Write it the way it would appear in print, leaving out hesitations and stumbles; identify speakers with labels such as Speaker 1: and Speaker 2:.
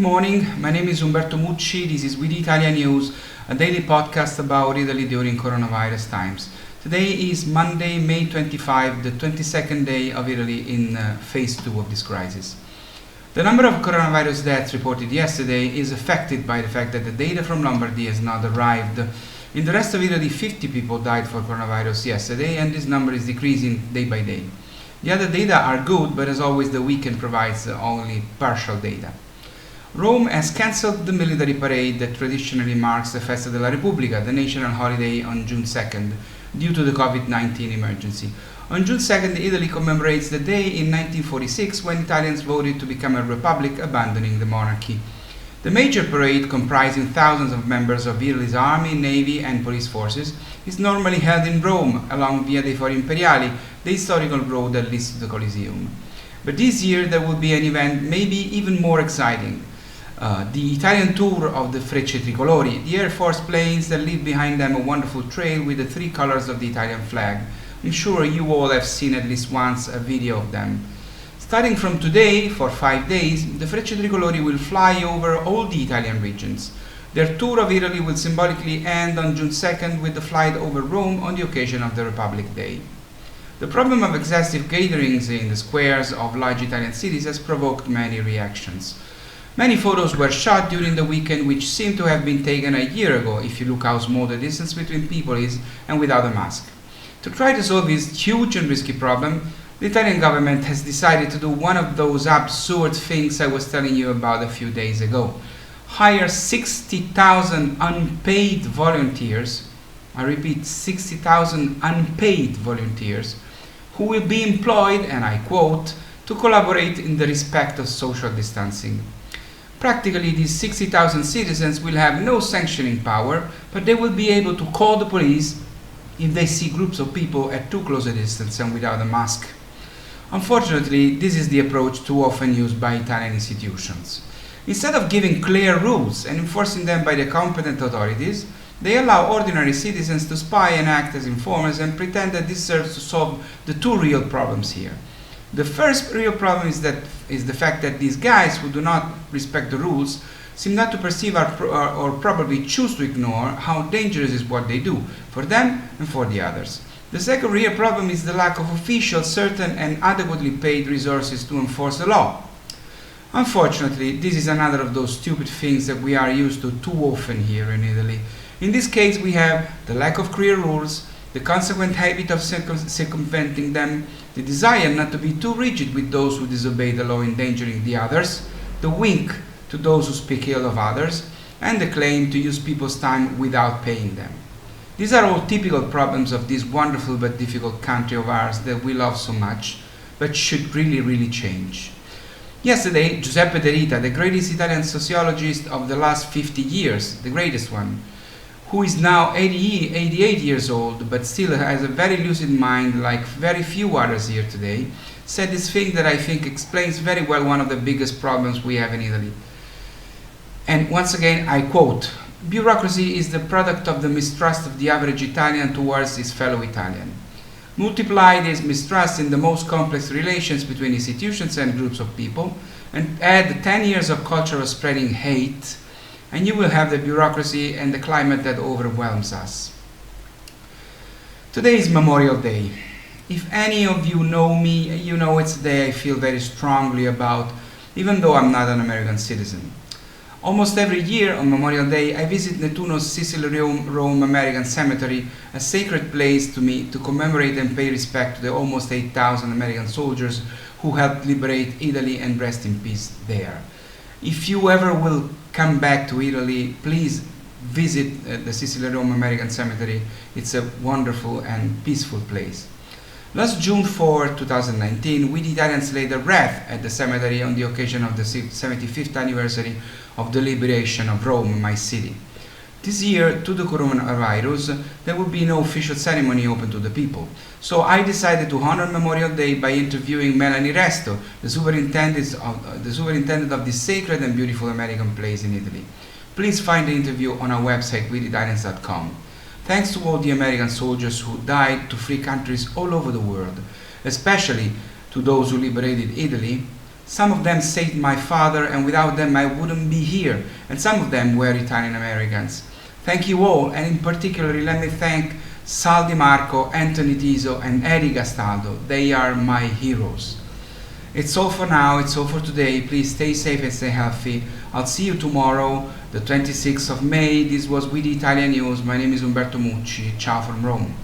Speaker 1: morning, my name is Umberto Mucci, this is We the ItaliaNews, a daily podcast about Italy during coronavirus times. Today is Monday, May 25, the 22nd day of Italy in phase 2 of this crisis. The number of coronavirus deaths reported yesterday is affected by the fact that the data from Lombardy has not arrived. In the rest of Italy, 50 people died for coronavirus yesterday, and this number is decreasing day by day. The other data are good, but as always the weekend provides only partial data. Rome has cancelled the military parade that traditionally marks the Festa della Repubblica, the national holiday on June 2nd, due to the COVID-19 emergency. On June 2nd, Italy commemorates the day in 1946 when Italians voted to become a republic, abandoning the monarchy. The major parade, comprising thousands of members of Italy's army, navy and police forces, is normally held in Rome along Via dei Fori Imperiali, the historical road that leads to the Colosseum. But this year there will be an event maybe even more exciting. The Italian tour of the Frecce Tricolori, the Air Force planes that leave behind them a wonderful trail with the three colors of the Italian flag. I'm sure you all have seen at least once a video of them. Starting from today, for 5 days, the Frecce Tricolori will fly over all the Italian regions. Their tour of Italy will symbolically end on June 2nd with the flight over Rome on the occasion of the Republic Day. The problem of excessive gatherings in the squares of large Italian cities has provoked many reactions. Many photos were shot during the weekend which seem to have been taken a year ago if you look how small the distance between people is and without a mask. To try to solve this huge and risky problem, the Italian government has decided to do one of those absurd things I was telling you about a few days ago. Hire 60,000 unpaid volunteers, I repeat 60,000 unpaid volunteers, who will be employed, and I quote, to collaborate in the respect of social distancing. Practically, these 60,000 citizens will have no sanctioning power, but they will be able to call the police if they see groups of people at too close a distance and without a mask. Unfortunately, this is the approach too often used by Italian institutions. Instead of giving clear rules and enforcing them by the competent authorities, they allow ordinary citizens to spy and act as informers and pretend that this serves to solve the two real problems here. The first real problem is the fact that these guys who do not respect the rules seem not to perceive or probably choose to ignore how dangerous is what they do, for them and for the others. The second real problem is the lack of official, certain and adequately paid resources to enforce the law. Unfortunately, this is another of those stupid things that we are used to too often here in Italy. In this case, we have the lack of clear rules, the consequent habit of circumventing them, the desire not to be too rigid with those who disobey the law endangering the others, the wink to those who speak ill of others, and the claim to use people's time without paying them. These are all typical problems of this wonderful but difficult country of ours that we love so much, but should really change. Yesterday, Giuseppe De Rita, the greatest Italian sociologist of the last 50 years, the greatest one, who is now 88 years old but still has a very lucid mind like very few others here today, said this thing that I think explains very well one of the biggest problems we have in Italy. And once again, I quote, "Bureaucracy is the product of the mistrust of the average Italian towards his fellow Italian. Multiply this mistrust in the most complex relations between institutions and groups of people, and add 10 years of cultural spreading hate, and you will have the bureaucracy and the climate that overwhelms us." Today is Memorial Day. If any of you know me, you know it's a day I feel very strongly about, even though I'm not an American citizen. Almost every year on Memorial Day, I visit Nettuno's Sicily-Rome American Cemetery, a sacred place to me to commemorate and pay respect to the almost 8,000 American soldiers who helped liberate Italy and rest in peace there. If you ever will come back to Italy, please visit the Sicily-Rome American Cemetery. It's a wonderful and peaceful place. Last June 4, 2019, we the Italians laid a wreath at the cemetery on the occasion of the 75th anniversary of the liberation of Rome, my city. This year, due to coronavirus, there will be no official ceremony open to the people. So I decided to honor Memorial Day by interviewing Melanie Resto, the superintendent of this sacred and beautiful American place in Italy. Please find the interview on our website, wetheitalians.com. Thanks to all the American soldiers who died to free countries all over the world, especially to those who liberated Italy, Some of them saved my father, and without them I wouldn't be here. And some of them were Italian Americans. Thank you all, and in particular let me thank Sal Di Marco, Anthony Tiso, and Eddie Gastaldo. They are my heroes. It's all for now, it's all for today. Please stay safe and stay healthy. I'll see you tomorrow, the 26th of May. This was We the Italian News. My name is Umberto Mucci. Ciao from Rome.